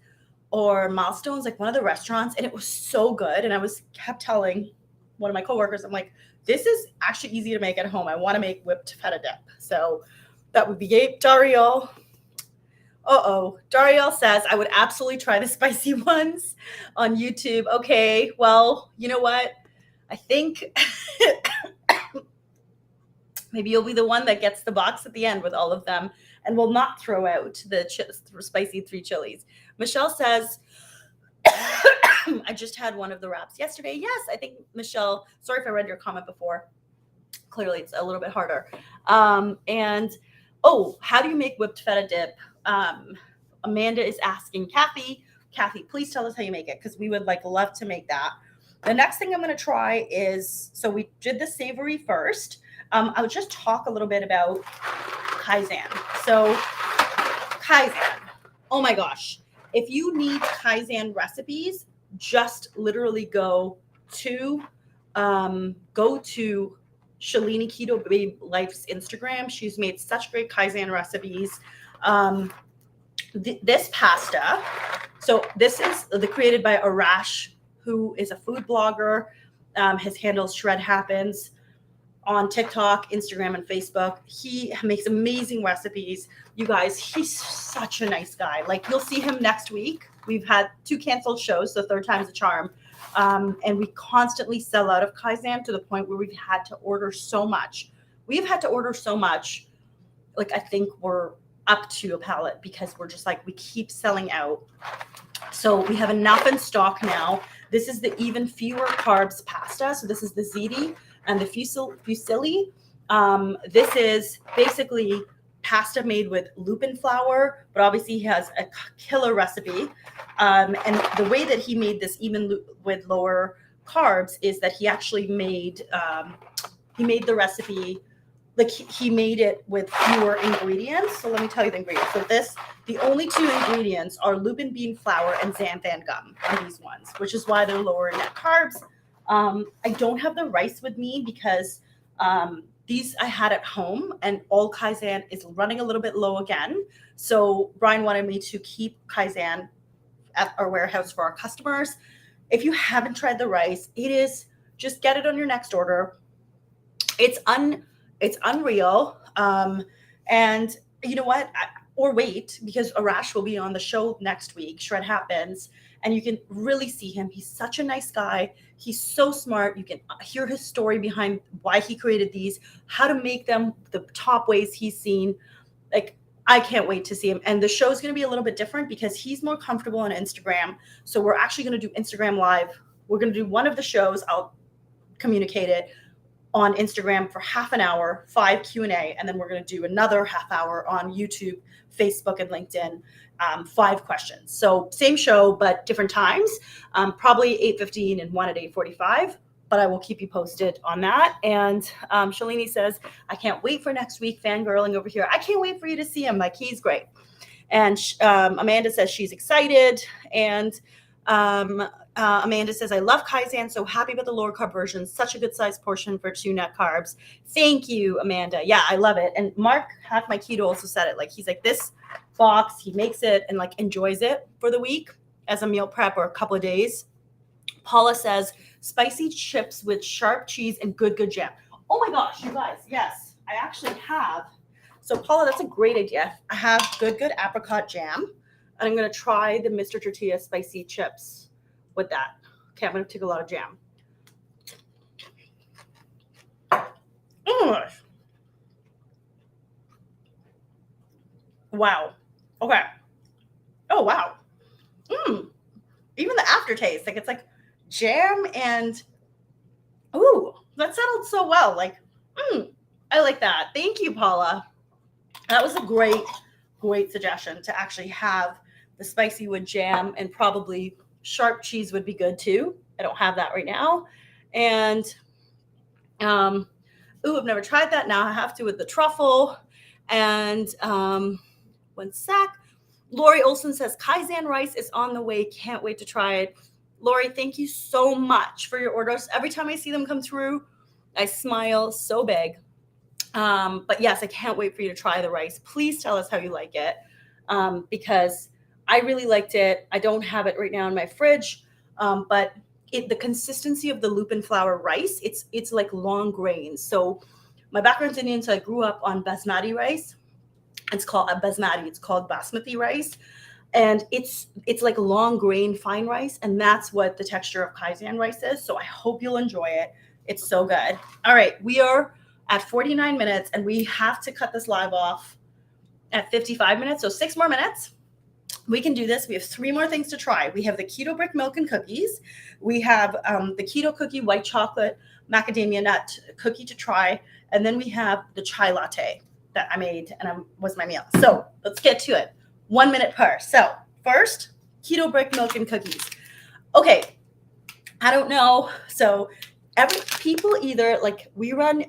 Speaker 1: or Milestones, like one of the restaurants, and it was so good. And I kept telling one of my coworkers, I'm like, this is actually easy to make at home. I want to make whipped feta dip. So that would be Gabe. Dariel. Dariel says, I would absolutely try the spicy ones on YouTube. Okay, well, you know what? I think maybe you'll be the one that gets the box at the end with all of them and will not throw out the spicy 3 chilies. Michelle says, I just had one of the wraps yesterday. Yes, I think, Michelle, sorry if I read your comment before. Clearly, it's a little bit harder. And, how do you make whipped feta dip? Amanda is asking Kathy, please tell us how you make it, because we would love to make that. The next thing I'm going to try is, so we did the savory first. I'll just talk a little bit about Kaizen. So Kaizen, oh my gosh. If you need Kaizen recipes, just literally go to Shalini Keto Babe Life's Instagram. She's made such great Kaizen recipes. This pasta, so this is created by Arash, who is a food blogger. His handle is Shred Happens on TikTok, Instagram, and Facebook. He makes amazing recipes. You guys, he's such a nice guy. You'll see him next week. We've had 2 canceled shows, so 3rd time's a charm. And we constantly sell out of Kaizen to the point where we've had to order so much. We've had to order so much, I think we're up to a pallet, because we're just we keep selling out. So we have enough in stock now. This is the even fewer carbs pasta. So this is the ziti and the fusilli. This is basically pasta made with lupin flour, but obviously he has a killer recipe. And the way that he made this, even with lower carbs, is that he actually made the recipe, he made it with fewer ingredients. So let me tell you the ingredients. So the only 2 ingredients are lupin bean flour and xanthan gum on these ones, which is why they're lower in net carbs. I don't have the rice with me because these I had at home, and all Kaizen is running a little bit low again. So Brian wanted me to keep Kaizen at our warehouse for our customers. If you haven't tried the rice, just get it on your next order. It's unreal. And you know what? Or wait, because Arash will be on the show next week, Shred Happens, and you can really see him. He's such a nice guy. He's so smart. You can hear his story behind why he created these, how to make them, the top ways he's seen. I can't wait to see him. And the show is going to be a little bit different because he's more comfortable on Instagram. So we're actually going to do Instagram Live. We're going to do one of the shows. I'll communicate it on Instagram for half an hour, 5 Q&A, and then we're going to do another half hour on YouTube, Facebook, and LinkedIn, 5 questions. So same show, but different times, probably 8:15 and one at 8:45, but I will keep you posted on that. And Shalini says, I can't wait for next week, fangirling over here. I can't wait for you to see him. He's great. And Amanda says she's excited. And Amanda says, I love Kaizen, so happy with the lower carb version. Such a good size portion for 2 net carbs. Thank you, Amanda. Yeah, I love it. And Mark, half my keto, also said it. He's this box, he makes it and enjoys it for the week as a meal prep or a couple of days. Paula says, spicy chips with sharp cheese and good jam. Oh my gosh, you guys, yes, I actually have. So Paula, that's a great idea. I have good apricot jam. And I'm going to try the Mr. Tortilla spicy chips with that. Okay, I'm going to take a lot of jam. Wow. Okay. Oh, wow. Even the aftertaste, it's jam and, that settled so well. I like that. Thank you, Paula. That was a great suggestion to actually have the spicy with jam, and probably sharp cheese would be good too. I don't have that right now. And I've never tried that. Now I have to with the truffle. And one sec. Lori Olson says Kaizen rice is on the way. Can't wait to try it. Lori, thank you so much for your orders. Every time I see them come through, I smile so big. But yes, I can't wait for you to try the rice. Please tell us how you like it, because I really liked it. I don't have it right now in my fridge, but the consistency of the lupin flour rice, it's like long grains. So my background's Indian, so I grew up on basmati rice. It's called basmati. It's called basmati rice. And it's like long grain fine rice, and that's what the texture of Kaizen rice is. So I hope you'll enjoy it. It's so good. All right, we are at 49 minutes, and we have to cut this live off at 55 minutes, so 6 more minutes. We can do this. We have 3 more things to try. We have the Keto Brick Milk and cookies. We have the Keto Cookie white chocolate macadamia nut cookie to try. And then we have the chai latte that I made and was my meal. So let's get to it. 1 minute per. So first, Keto Brick Milk and cookies. Okay, I don't know. So people either, like, we run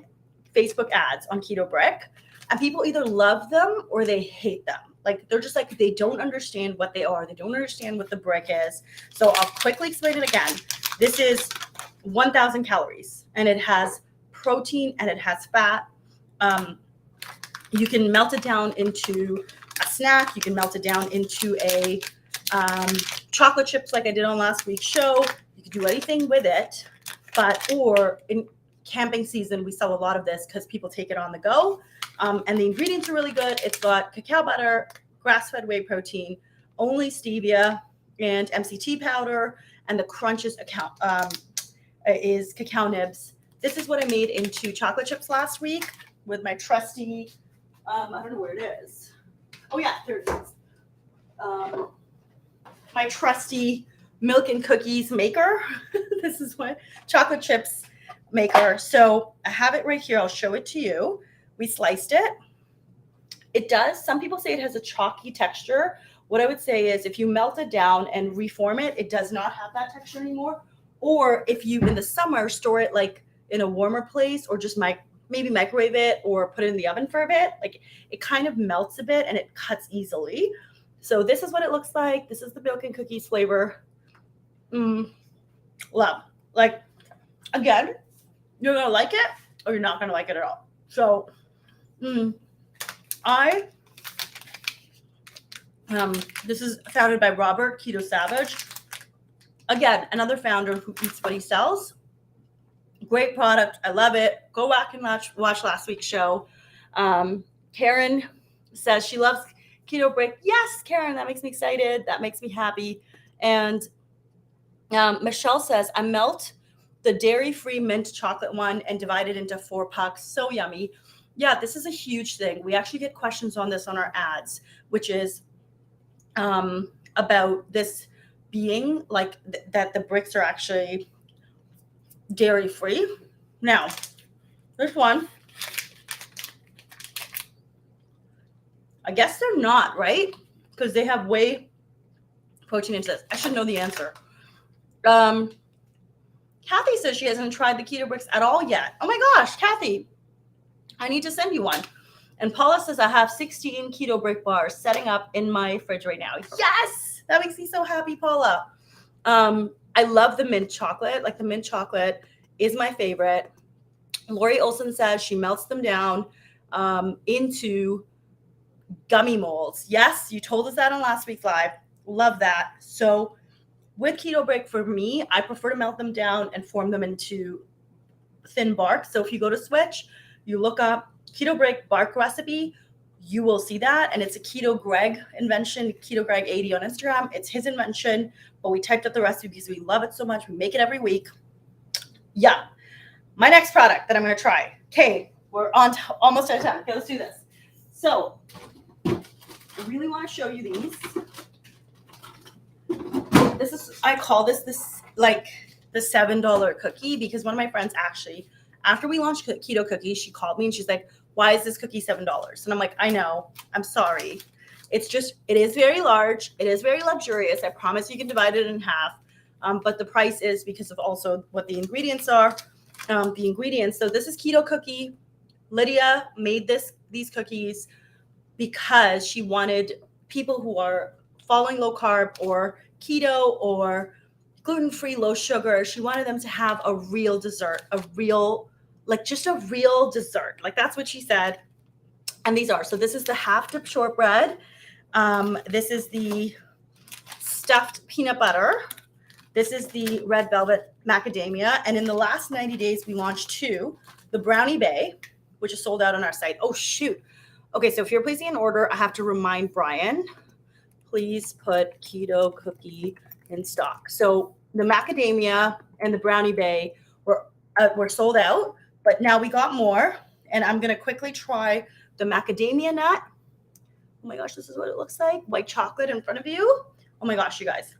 Speaker 1: Facebook ads on Keto Brick, and people either love them or they hate them. Like, they're just like, they don't understand what they are. They don't understand what the brick is. So I'll quickly explain it again. This is 1,000 calories, and it has protein and it has fat. You can melt it down into a snack. You can melt it down into a chocolate chips like I did on last week's show. You can do anything with it. Or in camping season, we sell a lot of this because people take it on the go. And the ingredients are really good. It's got cacao butter, grass-fed whey protein, only stevia, and MCT powder, and the crunch is cacao nibs. This is what I made into chocolate chips last week with my trusty, I don't know where it is. Oh yeah, there it is. My trusty milk and cookies maker. This is what chocolate chips maker. So I have it right here. I'll show it to you. We sliced it. It does. Some people say it has a chalky texture. What I would say is if you melt it down and reform it, it does not have that texture anymore. Or if you, in the summer, store it like in a warmer place, or just maybe microwave it or put it in the oven for a bit, like, it kind of melts a bit and it cuts easily. So this is what it looks like. This is the milk and cookies flavor. Love. Like, again, you're going to like it or you're not going to like it at all. So this is founded by Robert Keto Savage. Again, another founder who eats what he sells. Great product. I love it. Go back and watch last week's show. Karen says she loves Keto Brick. Yes, Karen, that makes me excited. That makes me happy. And Michelle says, I melt the dairy-free mint chocolate one and divide it into 4 pucks. So yummy. Yeah, this is a huge thing. We actually get questions on this on our ads, which is about this being like that the bricks are actually dairy-free. Now, this one, I guess they're not, right? Because they have whey protein into this. I should know the answer. Kathy says she hasn't tried the keto bricks at all yet. Oh my gosh, Kathy, I need to send you one. And Paula says I have 16 keto brick bars setting up in my fridge right now. Yes, that makes me so happy, Paula. I love the mint chocolate. Like, the mint chocolate is my favorite. Lori Olson says she melts them down into gummy molds. Yes, you told us that on last week's live. Love that. So with Keto Brick, for me, I prefer to melt them down and form them into thin bark. So if you go to Switch, you look up Keto Brick bark recipe, you will see that. And it's a Keto Greg invention, Keto Greg 80 on Instagram. It's his invention, but we typed up the recipe because we love it so much. We make it every week. Yeah. My next product that I'm going to try. Okay, we're on almost out of time. Okay, let's do this. So I really want to show you these. This is, I call this like the $7 cookie, because one of my friends actually, after we launched keto cookies, she called me and she's like, why is this cookie $7? And I'm like, I know, I'm sorry. It's just, it is very large. It is very luxurious. I promise you can divide it in half. But the price is because of also what the ingredients are. So this is keto cookie. Lydia made these cookies because she wanted people who are following low carb or keto or gluten-free, low sugar. She wanted them to have a real dessert, just a real dessert. Like, that's what she said. And these are, so this is the half dip shortbread. This is the stuffed peanut butter. This is the red velvet macadamia. And in the last 90 days, we launched 2, the Brownie Bay, which is sold out on our site. Oh, shoot. Okay, so if you're placing an order, I have to remind Brian, please put keto cookie in stock. So the macadamia and the brownie bay were sold out, but now we got more. And I'm going to quickly try the macadamia nut. Oh my gosh, this is what it looks like. White chocolate in front of you. Oh my gosh, you guys.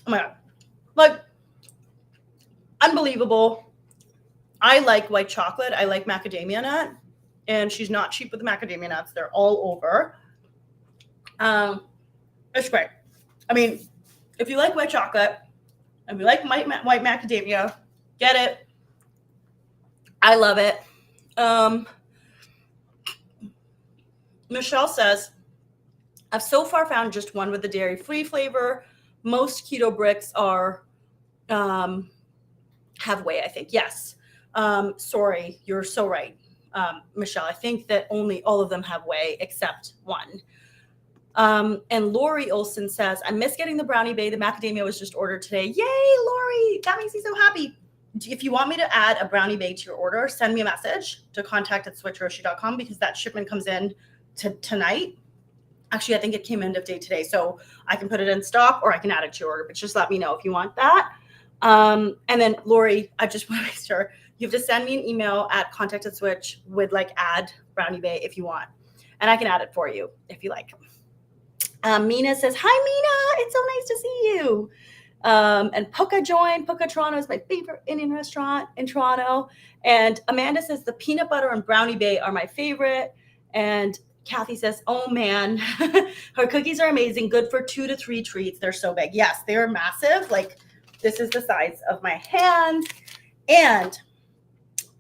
Speaker 1: Oh my God. Like, unbelievable. I like white chocolate. I like macadamia nut. And she's not cheap with the macadamia nuts. They're all over. It's great. I mean, if you like white chocolate, if you like white macadamia, get it. I love it. Michelle says, I've so far found just one with the dairy-free flavor. Most keto bricks are have whey, I think. Yes. Sorry, you're so right, Michelle. I think that only all of them have whey except one. And Lori Olson says, I miss getting the brownie bay. The macadamia was just ordered today. Yay, Lori. That makes me so happy. If you want me to add a brownie bay to your order, send me a message to contact@switchgrocery.com because that shipment comes in tonight. Actually, I think it came end of day today. So I can put it in stock or I can add it to your order, but just let me know if you want that. And then Lori, I just want to make sure you have to send me an email at contact@switch with like add brownie bay if you want. And I can add it for you if you like. Mina says, hi, Mina. It's so nice to see you. And Puka joined. Puka Toronto is my favorite Indian restaurant in Toronto. And Amanda says the peanut butter and brownie bay are my favorite. And Kathy says, oh man, her cookies are amazing. Good for 2 to 3 treats. They're so big. Yes, they are massive. Like this is the size of my hand. And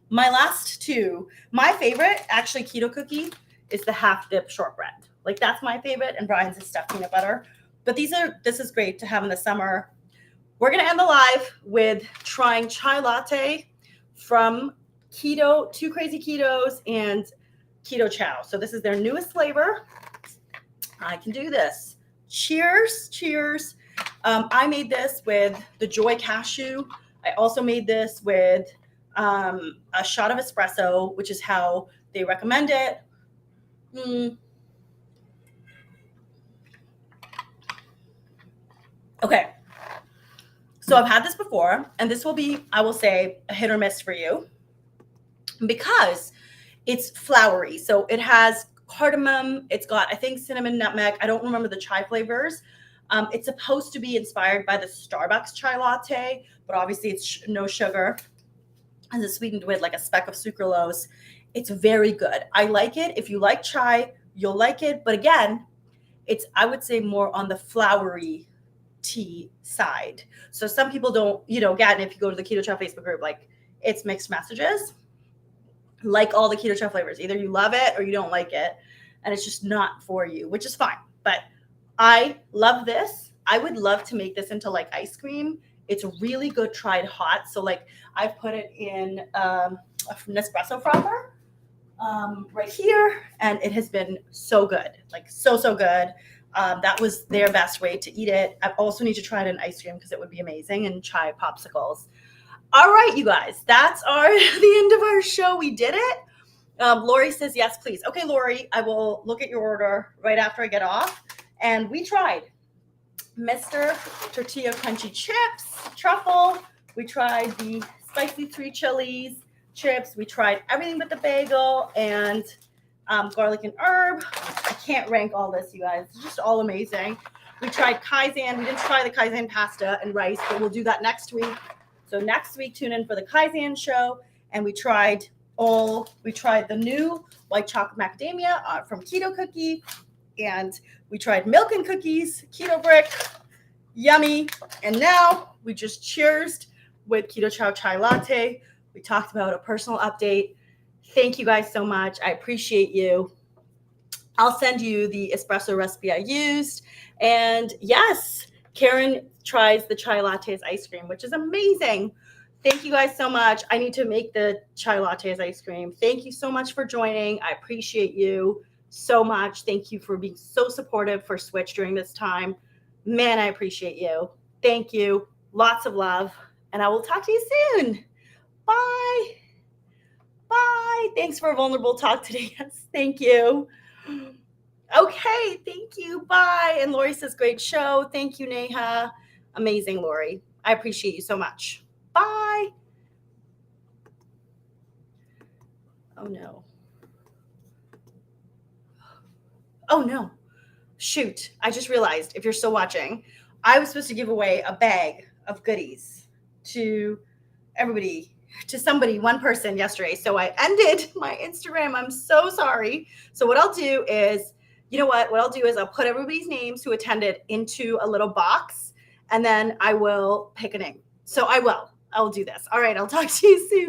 Speaker 1: my last two, my favorite actually keto cookie is the half dip shortbread. Like that's my favorite. And Brian's is stuffed peanut butter. But this is great to have in the summer. We're going to end the live with trying chai latte from Keto, 2 Crazy Ketos and Keto Chow. So this is their newest flavor. I can do this. Cheers. Cheers. I made this with the Joy Cashew. I also made this with a shot of espresso, which is how they recommend it. Okay. So I've had this before, and this will be, I will say, a hit or miss for you because it's floury. So it has cardamom. It's got, I think, cinnamon, nutmeg. I don't remember the chai flavors. It's supposed to be inspired by the Starbucks Chai Latte, but obviously it's no sugar. And it's sweetened with like a speck of sucralose. It's very good. I like it. If you like chai, you'll like it. But again, it's, I would say, more on the floury tea side. So some people don't, again, if you go to the Keto Chow Facebook group, like it's mixed messages. Like all the Keto Chow flavors. Either you love it or you don't like it. And it's just not for you, which is fine. But I love this. I would love to make this into like ice cream. It's really good tried hot. So like I've put it in a Nespresso frother right here. And it has been so good. Like so good. That was their best way to eat it. I also need to try it in ice cream because it would be amazing, and chai popsicles. All right, you guys, that's the end of our show. We did it. Lori says, yes, please. Okay, Lori, I will look at your order right after I get off. And we tried Mr. Tortilla Crunchy Chips, Truffle. We tried the Spicy 3 Chilies chips. We tried everything but the bagel and garlic and herb. I can't rank all this, you guys. It's just all amazing. We tried Kaizen. We didn't try the Kaizen pasta and rice, but we'll do that next week. So next week, tune in for the Kaizen show. And we tried the new white chocolate macadamia from Keto Cookie. And we tried milk and cookies, Keto Brick, yummy. And now we just cheersed with Keto Chow Chai Latte. We talked about a personal update. Thank you guys so much. I appreciate you. I'll send you the espresso recipe I used. And yes, Karen tries the chai latte as ice cream, which is amazing. Thank you guys so much. I need to make the chai latte as ice cream. Thank you so much for joining. I appreciate you so much. Thank you for being so supportive for Switch during this time. Man, I appreciate you. Thank you. Lots of love. And I will talk to you soon. Bye. Bye. Thanks for a vulnerable talk today. Yes, thank you. Okay, thank you. Bye. And Lori says, great show. Thank you, Neha. Amazing, Lori. I appreciate you so much. Bye. Oh, no. Oh, no. Shoot. I just realized, if you're still watching, I was supposed to give away a bag of goodies to everybody, to somebody, one person yesterday. So I ended my Instagram. I'm so sorry. So what I'll do is, you know what I'll do is I'll put everybody's names who attended into a little box, and then I will pick a name. So I'll do this. All right. I'll talk to you soon.